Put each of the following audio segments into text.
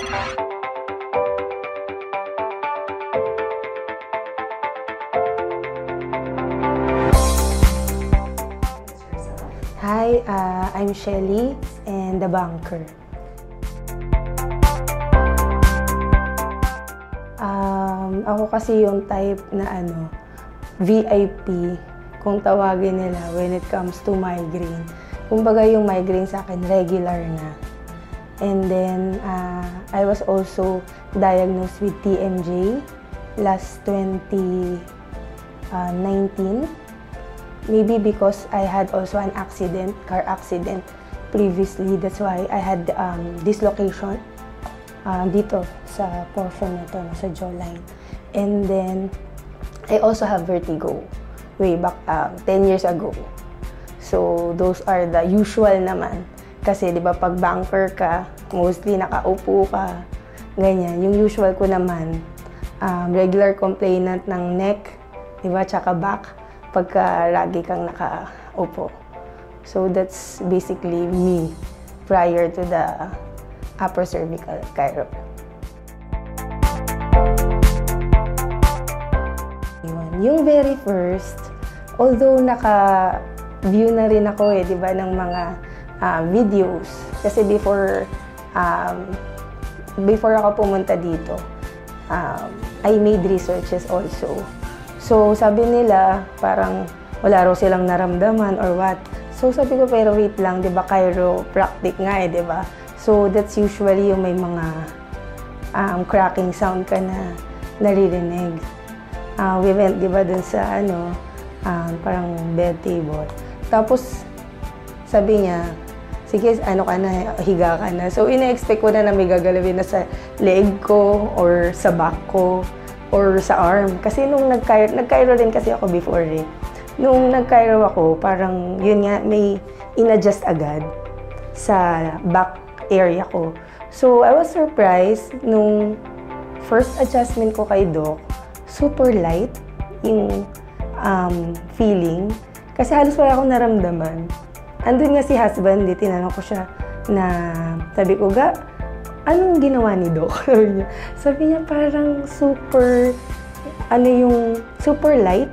Hi, I'm Shelly and the banker. Ako kasi yung type na VIP kung tawagin nila when it comes to migraine. Kumbaga yung migraine sa akin regular na. And then I was also diagnosed with TMJ last 2019. Maybe because I had also an accident, car accident previously. That's why I had dislocation dito sa portion na to, sa jawline. And then, I also have vertigo way back 10 years ago. So, those are the usual naman. Kasi, di ba, pag banker ka, mostly nakaupo ka, ganyan. Yung usual ko naman, regular complainant ng neck, di ba, tsaka back, pagka lagi kang nakaupo. So, that's basically me prior to the upper cervical chiro. Yung very first, although naka-view na rin ako di ba, ng mga videos. Kasi before ako pumunta dito, I made researches also. So, sabi nila, parang wala raw silang naramdaman or what. So, sabi ko, pero wait lang, di ba, chiropractic nga di ba? So, that's usually yung may mga cracking sound ka na naririnig. We went, di ba, dun sa parang bed table. Tapos, sabi niya, sige, ka na, higa ka na. So, ina-expect ko na may gagalawin na sa leg ko, or sa back ko, or sa arm. Kasi nung nag-chiro din kasi ako before Nung nag-chiro ako, parang, yun nga, may in-adjust agad sa back area ko. So, I was surprised nung first adjustment ko kay Doc, super light yung feeling. Kasi halos wala akong naramdaman. Andun nga si husband, tinanong ko siya na, sabi ko, anong ginawa ni Doc? Sabi niya parang super, super light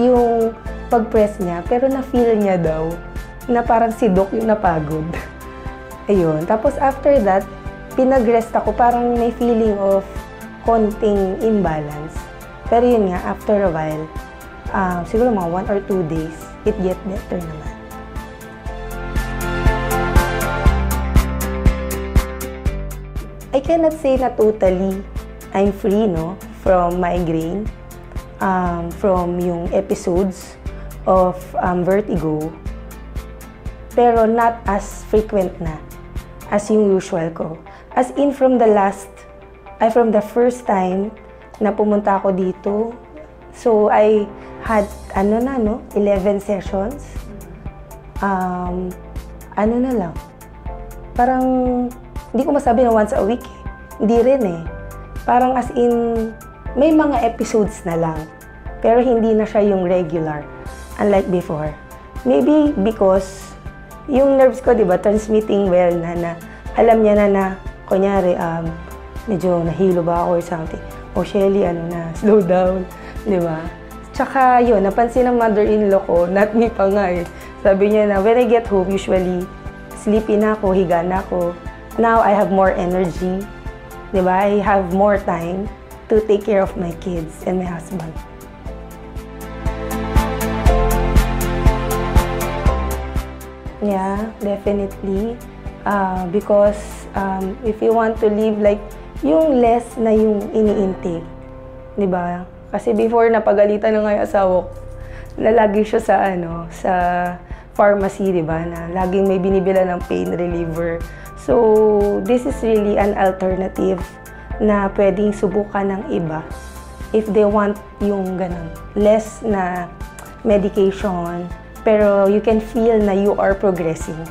yung pag-press niya, pero na-feel niya daw na parang si Doc yung napagod. Ayun. Tapos after that, pinag-rest ako, parang may feeling of konting imbalance. Pero yun nga, after a while, siguro mga 1 or 2 days, it get better naman. I cannot say na totally I'm free from migraine, from yung episodes of vertigo, pero not as frequent na as yung usual ko. As in from the first time na pumunta ako dito, so I had 11 sessions. Parang hindi ko masabi na once a week. Hindi rin Parang as in, may mga episodes na lang. Pero hindi na siya yung regular. Unlike before. Maybe because yung nerves ko, di ba, transmitting well na alam niya na kunyari, medyo nahilo ba ako or something. O Shelly, slow down. Di ba? Tsaka yun, napansin ng mother-in-law ko, not me pa nga Sabi niya na, when I get home, usually, sleepy na ako, higa na ako. Now, I have more energy. Diba? I have more time to take care of my kids and my husband. Yeah, definitely. Because if you want to live like, yung less na yung ini-intake. Diba? Kasi before, napagalitan na nga yung asawa ko, na lagi siya sa pharmacy, diba? Na laging may binibila ng pain reliever. So, this is really an alternative na pwedeng subukan ng iba if they want yung ganun. Less na medication, pero you can feel na you are progressing.